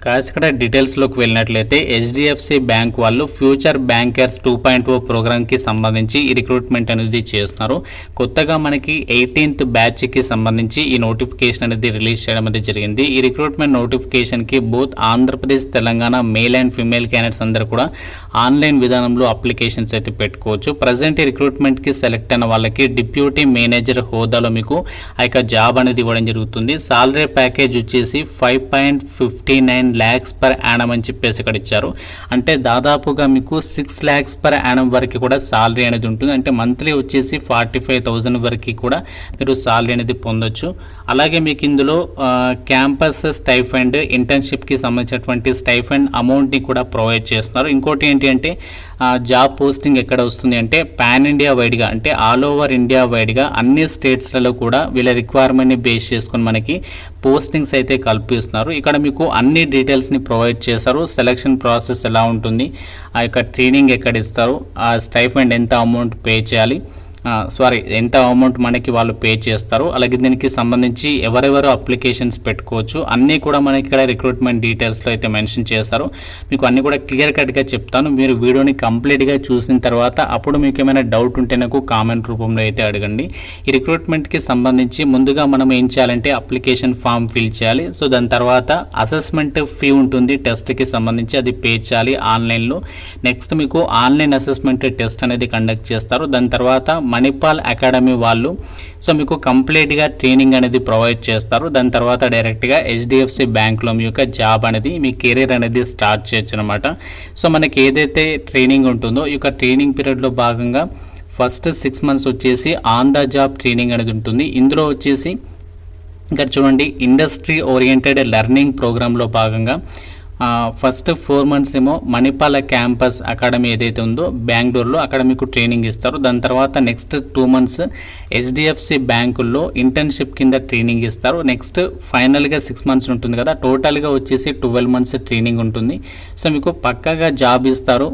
Cos ఇక్కడ డీటెయిల్స్లోకి వెళ్ళినట్లయితే హెచ్డిఎఫ్సి బ్యాంక్ వాళ్ళు ఫ్యూచర్ బ్యాంకర్స్ 2.0 ప్రోగ్రామ్కి సంబంధించి ఈ రిక్రూట్మెంట్ అనేది చేస్తున్నారు. కొత్తగా మనకి 18th బ్యాచ్కి సంబంధించి ఈ నోటిఫికేషన్ అనేది రిలీజ్ చేయడం అనేది జరిగింది. ఈ రిక్రూట్మెంట్ నోటిఫికేషన్కి both Andhra Pradesh Telangana male and female candidates అందరూ కూడా ఆన్లైన్ విధానంలో అప్లికేషన్స్ అయితే పెట్టుకోవచ్చు. ప్రజెంట్ ఈ రిక్రూట్మెంట్కి సెలెక్ట్ అయిన వాళ్ళకి డిప్యూటీ మేనేజర్ హోదాలో మీకు ఆ యొక్క జాబ్ అనేది ఇవ్వడం జరుగుతుంది. సాలరీ ప్యాకేజ్ వచ్చేసి 5.59 lakhs per annum అని చెప్పేసి ఇక్కడ ఇచ్చారు. అంటే దాదాపుగా మీకు 6 lakhs per annum వరకు కూడా సాలరీ అనేది ఉంటుంది. అంటే మంత్లీ వచ్చేసి 45,000 వరకు కూడా మీరు సాలరీ అనేది పొందొచ్చు. అలాగే మీకు ఇందులో క్యాంపస్ స్టైఫండ్, ఇంటర్న్షిప్కి సంబంధించినటువంటి స్టైఫండ్ అమౌంట్ని కూడా ప్రొవైడ్ చేస్తున్నారు. ఇంకోటి ఏంటి అంటే జాబ్ పోస్టింగ్ ఎక్కడ వస్తుంది అంటే పాన్ ఇండియా వైడ్గా, అంటే ఆల్ ఓవర్ ఇండియా వైడ్గా అన్ని స్టేట్స్లలో కూడా వీళ్ళ రిక్వైర్మెంట్ని బేస్ చేసుకొని మనకి పోస్టింగ్స్ అయితే కల్పిస్తున్నారు. ఇక్కడ మీకు అన్ని డీటెయిల్స్ని ప్రొవైడ్ చేస్తారు. సెలక్షన్ ప్రాసెస్ ఎలా ఉంటుంది, ఆ యొక్క ట్రైనింగ్ ఎక్కడ ఇస్తారు, ఆ స్టైఫండ్ ఎంత అమౌంట్ పే చేయాలి, ఎంత అమౌంట్ మనకి వాళ్ళు పే చేస్తారు, అలాగే దీనికి సంబంధించి ఎవరెవరు అప్లికేషన్స్ పెట్టుకోవచ్చు అన్నీ కూడా మనకి ఇక్కడ రిక్రూట్మెంట్ డీటెయిల్స్లో అయితే మెన్షన్ చేశారు. మీకు అన్నీ కూడా క్లియర్ కట్గా చెప్తాను. మీరు వీడియోని కంప్లీట్గా చూసిన తర్వాత అప్పుడు మీకు ఏమైనా డౌట్ ఉంటే నాకు కామెంట్ రూపంలో అయితే అడగండి. ఈ రిక్రూట్మెంట్కి సంబంధించి ముందుగా మనం ఏం చేయాలంటే అప్లికేషన్ ఫామ్ ఫిల్ చేయాలి. సో దాని తర్వాత అసెస్మెంట్ ఫీ ఉంటుంది టెస్ట్కి సంబంధించి, అది పే చేయాలి ఆన్లైన్లో. నెక్స్ట్ మీకు ఆన్లైన్ అసెస్మెంట్ టెస్ట్ అనేది కండక్ట్ చేస్తారు. దాని తర్వాత మణిపాల్ అకాడమీ వాళ్ళు సో మీకు కంప్లీట్గా ట్రైనింగ్ అనేది ప్రొవైడ్ చేస్తారు. దాని తర్వాత డైరెక్ట్గా హెచ్డిఎఫ్సి బ్యాంక్లో మీ యొక్క జాబ్ అనేది, మీ కెరీర్ అనేది స్టార్ట్ చేయొచ్చు అనమాట. సో మనకి ఏదైతే ట్రైనింగ్ ఉంటుందో ఈ యొక్క ట్రైనింగ్ పీరియడ్లో భాగంగా ఫస్ట్ 6 months వచ్చేసి ఆన్ ద జాబ్ ట్రైనింగ్ అనేది ఉంటుంది. ఇందులో వచ్చేసి ఇక్కడ చూడండి, ఇండస్ట్రీ ఓరియంటెడ్ లెర్నింగ్ ప్రోగ్రాంలో భాగంగా ఫస్ట్ 4 months ఏమో మణిపాల క్యాంపస్ అకాడమీ ఏదైతే ఉందో బెంగళూరులో అక్కడ మీకు ట్రైనింగ్ ఇస్తారు. దాని తర్వాత నెక్స్ట్ 2 months హెచ్డిఎఫ్సి బ్యాంకుల్లో ఇంటర్న్షిప్ కింద ట్రైనింగ్ ఇస్తారు. నెక్స్ట్ ఫైనల్గా 6 months ఉంటుంది కదా, టోటల్గా వచ్చేసి 12 months ట్రైనింగ్ ఉంటుంది. సో మీకు పక్కాగా జాబ్ ఇస్తారు.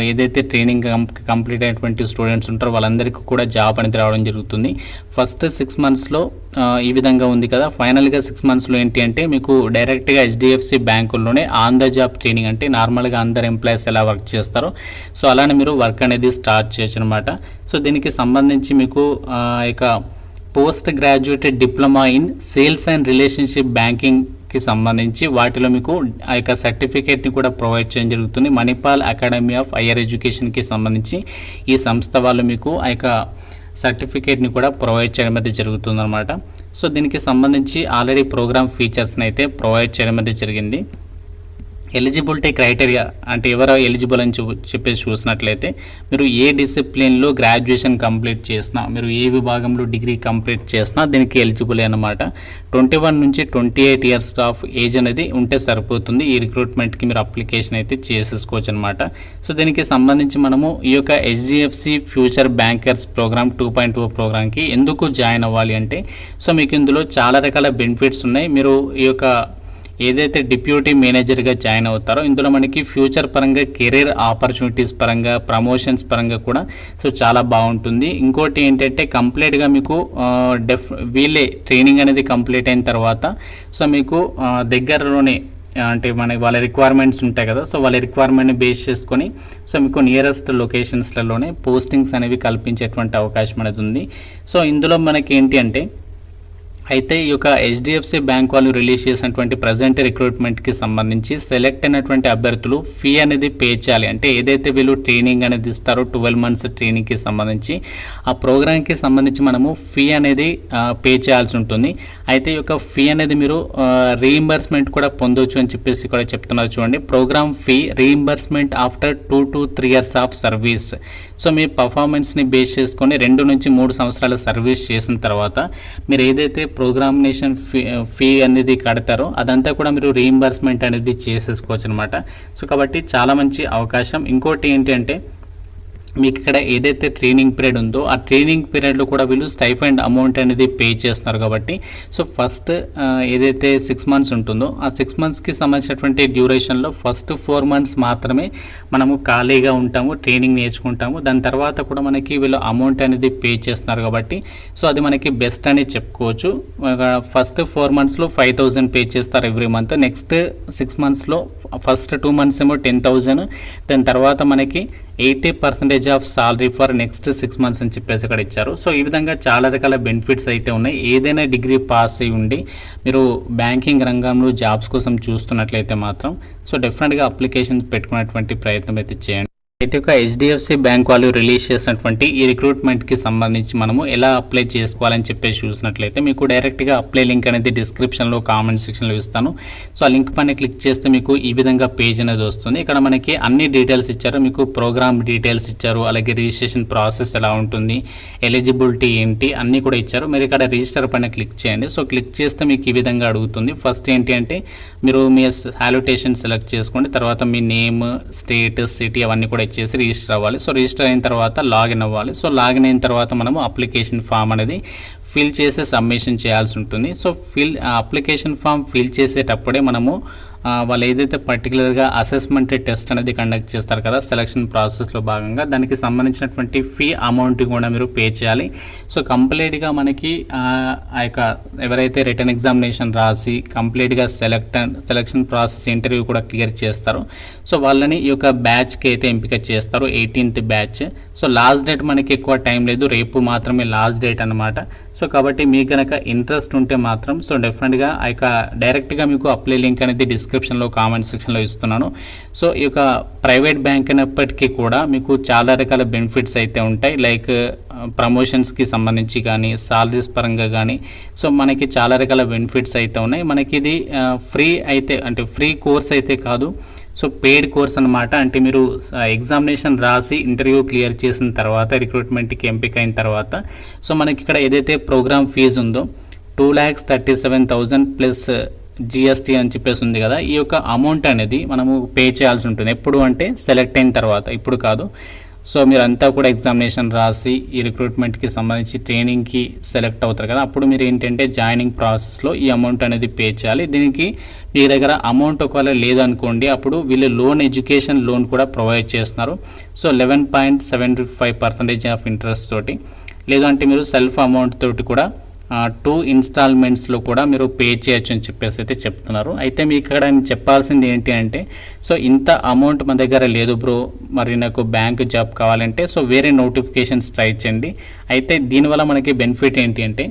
ఏదైతే ట్రైనింగ్ కంప్లీట్ అయినటువంటి స్టూడెంట్స్ ఉంటారో వాళ్ళందరికీ కూడా జాబ్ అనేది రావడం జరుగుతుంది. ఫస్ట్ 6 monthsలో ఈ విధంగా ఉంది కదా, ఫైనల్గా 6 monthsలో ఏంటి అంటే మీకు డైరెక్ట్గా హెచ్డిఎఫ్సి బ్యాంకుల్లోనే ఆన్ ద జాబ్ ట్రైనింగ్, అంటే నార్మల్గా అందరు ఎంప్లాయీస్ ఎలా వర్క్ చేస్తారో సో అలానే మీరు వర్క్ అనేది స్టార్ట్ చేయొచ్చు అనమాట. సో దీనికి సంబంధించి మీకు ఇక post graduated diploma in sales and relationship బ్యాంకింగ్కి సంబంధించి వాటిలో మీకు ఆ యొక్క సర్టిఫికేట్ని కూడా ప్రొవైడ్ చేయడం జరుగుతుంది. మణిపాల్ అకాడమీ ఆఫ్ హైయర్ ఎడ్యుకేషన్కి సంబంధించి ఈ సంస్థ వాళ్ళు మీకు ఆ యొక్క సర్టిఫికేట్ని కూడా ప్రొవైడ్ చేయడం అయితే జరుగుతుందన్నమాట. సో దీనికి సంబంధించి ఆల్రెడీ ప్రోగ్రామ్ ఫీచర్స్ని అయితే ప్రొవైడ్ చేయడం అయితే జరిగింది. ఎలిజిబిలిటీ క్రైటీరియా అంటే ఎవరో ఎలిజిబుల్ అని చెప్పేసి చూసినట్లయితే మీరు ఏ డిసిప్లిన్లో గ్రాడ్యుయేషన్ కంప్లీట్ చేసినా, మీరు ఏ విభాగంలో డిగ్రీ కంప్లీట్ చేసినా దీనికి ఎలిజిబుల్ అనమాట. 21 నుంచి 28 years ఆఫ్ ఏజ్ అనేది ఉంటే సరిపోతుంది. ఈ రిక్రూట్మెంట్కి మీరు అప్లికేషన్ అయితే చేసేసుకోవచ్చు అనమాట. సో దీనికి సంబంధించి మనము ఈ యొక్క హెచ్డిఎఫ్సి ఫ్యూచర్ బ్యాంకర్స్ ప్రోగ్రామ్ 2.0 ప్రోగ్రామ్కి ఎందుకు జాయిన్ అవ్వాలి అంటే సో మీకు ఇందులో చాలా రకాల బెనిఫిట్స్ ఉన్నాయి. మీరు ఈ యొక్క ఏదైతే డిప్యూటీ మేనేజర్గా జాయిన్ అవుతారో ఇందులో మనకి ఫ్యూచర్ పరంగా కెరీర్ ఆపర్చునిటీస్ పరంగా ప్రమోషన్స్ పరంగా కూడా సో చాలా బాగుంటుంది. ఇంకోటి ఏంటంటే కంప్లీట్గా మీకు వీళ్ళే ట్రైనింగ్ అనేది కంప్లీట్ అయిన తర్వాత సో మీకు దగ్గరలోనే అంటే వాళ్ళ రిక్వైర్మెంట్స్ ఉంటాయి కదా, సో వాళ్ళ రిక్వైర్మెంట్ని బేస్ చేసుకొని సో మీకు నియరెస్ట్ లొకేషన్స్లలోనే పోస్టింగ్స్ అనేవి కల్పించేటువంటి అవకాశం అనేది ఉంది. సో ఇందులో మనకి ఏంటి అంటే అయితే ఈ యొక్క హెచ్డిఎఫ్సి బ్యాంక్ వాళ్ళు రిలీజ్ చేసినటువంటి ప్రజెంట్ రిక్రూట్మెంట్కి సంబంధించి సెలెక్ట్ అయినటువంటి అభ్యర్థులు ఫీ అనేది పే చేయాలి. అంటే ఏదైతే వీళ్ళు ట్రైనింగ్ అనేది ఇస్తారో 12 months ట్రైనింగ్కి సంబంధించి ఆ ప్రోగ్రామ్కి సంబంధించి మనము ఫీ అనేది పే చేయాల్సి ఉంటుంది. అయితే ఈ యొక్క ఫీ అనేది మీరు రీయింబర్స్మెంట్ కూడా పొందవచ్చు అని చెప్పేసి కూడా చెప్తున్నారు. చూడండి, programme fee reimbursement after 2 to 3 years of service. So మీ పర్ఫార్మెన్స్ని బేస్ చేసుకొని 2 నుంచి 3 సంవత్సరాల సర్వీస్ చేసిన తర్వాత మీరు ఏదైతే ప్రోగ్రామినేషన్ ఫీ అనేది కడతారో అదంతా కూడా మీరు రీయింబర్స్మెంట్ అనేది చేసేసుకోవచ్చు అనమాట. సో కాబట్టి చాలా మంచి అవకాశం. ఇంకోటి ఏంటి అంటే మీకు ఇక్కడ ఏదైతే ట్రైనింగ్ పీరియడ్ ఉందో ఆ ట్రైనింగ్ పీరియడ్లో కూడా వీళ్ళు స్టైఫండ్ అమౌంట్ అనేది పే చేస్తున్నారు కాబట్టి సో ఫస్ట్ ఏదైతే 6 months ఉంటుందో ఆ 6 monthsకి సంబంధించినటువంటి డ్యూరేషన్లో ఫస్ట్ 4 months మాత్రమే మనము ఖాళీగా ఉంటాము, ట్రైనింగ్ నేర్చుకుంటాము. దాని తర్వాత కూడా మనకి వీళ్ళు అమౌంట్ అనేది పే చేస్తున్నారు కాబట్టి సో అది మనకి బెస్ట్ అని చెప్పుకోవచ్చు. ఫస్ట్ 4 monthsలో 5,000 పే చేస్తారు ఎవ్రీ మంత్. నెక్స్ట్ 6 monthsలో ఫస్ట్ 2 months ఏమో 10,000. దాని తర్వాత మనకి 80% of salary for next 6 months అని చెప్పేసి ఇక్కడ ఇచ్చారు. సో ఈ విధంగా చాలా రకాల బెనిఫిట్స్ అయితే ఉన్నాయి. ఏదైనా డిగ్రీ పాస్ అయి ఉండి మీరు బ్యాంకింగ్ రంగంలో జాబ్స్ కోసం చూస్తున్నట్లయితే మాత్రం సో డెఫినెట్గా అప్లికేషన్స్ పెట్టుకునేటువంటి ప్రయత్నం అయితే చేయండి. అయితే ఒక హెచ్డిఎఫ్సి బ్యాంక్ వాళ్ళు రిలీజ్ చేసినటువంటి ఈ రిక్రూట్మెంట్కి సంబంధించి మనము ఎలా అప్లై చేసుకోవాలని చెప్పేసి చూసినట్లయితే మీకు డైరెక్ట్గా అప్లై లింక్ అనేది డిస్క్రిప్షన్లో కామెంట్ సెక్షన్లో ఇస్తాను. సో ఆ లింక్ పైన క్లిక్ చేస్తే మీకు ఈ విధంగా పేజ్ అనేది వస్తుంది. ఇక్కడ మనకి అన్ని డీటెయిల్స్ ఇచ్చారు, మీకు ప్రోగ్రామ్ డీటెయిల్స్ ఇచ్చారు, అలాగే రిజిస్ట్రేషన్ ప్రాసెస్ ఎలా ఉంటుంది, ఎలిజిబిలిటీ ఏంటి అన్నీ కూడా ఇచ్చారు. మీరు ఇక్కడ రిజిస్టర్ పైన క్లిక్ చేయండి. సో క్లిక్ చేస్తే మీకు ఈ విధంగా అడుగుతుంది. ఫస్ట్ ఏంటి అంటే మీరు మీ సాల్యుటేషన్ సెలెక్ట్ చేసుకోండి, తర్వాత మీ నేమ్, స్టేట్, సిటీ అవన్నీ కూడా ఇచ్చేసి రిజిస్టర్ అవ్వాలి. సో రిజిస్టర్ అయిన తర్వాత లాగిన్ అవ్వాలి. సో లాగిన్ అయిన తర్వాత మనము అప్లికేషన్ ఫామ్ అనేది ఫిల్ చేసి సబ్మిషన్ చేయాల్సి ఉంటుంది. సో అప్లికేషన్ ఫామ్ ఫిల్ చేసేటప్పుడే మనము వాళ్ళు ఏదైతే పర్టికులర్గా అసెస్మెంట్ టెస్ట్ అనేది కండక్ట్ చేస్తారు కదా సెలక్షన్ ప్రాసెస్లో భాగంగా, దానికి సంబంధించినటువంటి ఫీ అమౌంట్ కూడా మీరు పే చేయాలి. సో కంప్లీట్గా మనకి ఆ యొక్క ఎవరైతే రిటర్న్ ఎగ్జామినేషన్ రాసి కంప్లీట్గా సెలక్షన్ ప్రాసెస్ ఇంటర్వ్యూ కూడా క్లియర్ చేస్తారో సో వాళ్ళని ఈ యొక్క బ్యాచ్కి అయితే ఎంపిక చేస్తారు, 18th batch. So last date మనకి ఎక్కువ టైం లేదు, రేపు మాత్రమే లాస్ట్ డేట్ అనమాట. సో కాబట్టి మీకు కనుక ఇంట్రెస్ట్ ఉంటే మాత్రం సో డెఫినెట్గా ఆ యొక్క డైరెక్ట్గా మీకు అప్లై లింక్ అనేది డిస్క్రిప్షన్లో కామెంట్ సెక్షన్లో ఇస్తున్నాను. సో ఈ యొక్క ప్రైవేట్ బ్యాంక్ అయినప్పటికీ కూడా మీకు చాలా రకాల బెనిఫిట్స్ అయితే ఉంటాయి, లైక్ ప్రమోషన్స్కి సంబంధించి కానీ సాలరీస్ పరంగా కానీ సో మనకి చాలా రకాల బెనిఫిట్స్ అయితే ఉన్నాయి. మనకి ఇది ఫ్రీ అయితే అంటే ఫ్రీ కోర్స్ అయితే కాదు, సో పెయిడ్ కోర్స్ అనమాట. అంటే మీరు ఎగ్జామినేషన్ రాసి ఇంటర్వ్యూ క్లియర్ చేసిన తర్వాత రిక్రూట్మెంట్కి ఎంపిక అయిన తర్వాత సో మనకి ఇక్కడ ఏదైతే ప్రోగ్రామ్ ఫీజు ఉందో 2,37,000 ప్లస్ జిఎస్టీ అని చెప్పేసి ఉంది కదా, ఈ యొక్క అమౌంట్ అనేది మనము పే చేయాల్సి ఉంటుంది. ఎప్పుడు అంటే సెలెక్ట్ అయిన తర్వాత, ఇప్పుడు కాదు. సో మీరంతా కూడా ఎగ్జామినేషన్ రాసి ఈ రిక్రూట్మెంట్కి సంబంధించి ట్రైనింగ్కి సెలెక్ట్ అవుతారు కదా, అప్పుడు మీరు ఏంటంటే జాయినింగ్ ప్రాసెస్లో ఈ అమౌంట్ అనేది పే చేయాలి. దీనికి మీ దగ్గర అమౌంట్ ఒకవేళ లేదనుకోండి, అప్పుడు వీళ్ళు ఎడ్యుకేషన్ లోన్ కూడా ప్రొవైడ్ చేస్తున్నారు. సో 11.75% ఆఫ్ ఇంట్రెస్ట్ తోటి, లేదంటే మీరు సెల్ఫ్ అమౌంట్ తోటి కూడా 2 ఇన్స్టాల్మెంట్స్లో కూడా మీరు పే చేయొచ్చు అని చెప్పేసి అయితే చెప్తున్నారు. అయితే మీకు ఇక్కడ చెప్పాల్సింది ఏంటి అంటే సో ఇంత అమౌంట్ మన దగ్గర లేదు బ్రో, మరి నాకు బ్యాంక్ జాబ్ కావాలంటే సో వేరే నోటిఫికేషన్స్ ట్రై చేయండి. అయితే దీనివల్ల మనకి బెనిఫిట్ ఏంటి అంటే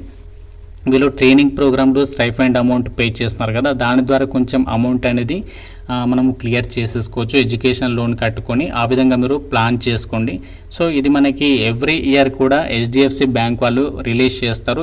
వీళ్ళు ట్రైనింగ్ ప్రోగ్రామ్లో స్టైఫండ్ అమౌంట్ పే చేస్తున్నారు కదా, దాని ద్వారా కొంచెం అమౌంట్ అనేది మనము క్లియర్ చేసేసుకోవచ్చు, ఎడ్యుకేషన్ లోన్ కట్టుకొని ఆ విధంగా మీరు ప్లాన్ చేసుకోండి. సో ఇది మనకి ఎవ్రీ ఇయర్ కూడా హెచ్డిఎఫ్సి బ్యాంక్ వాళ్ళు రిలీజ్ చేస్తారు.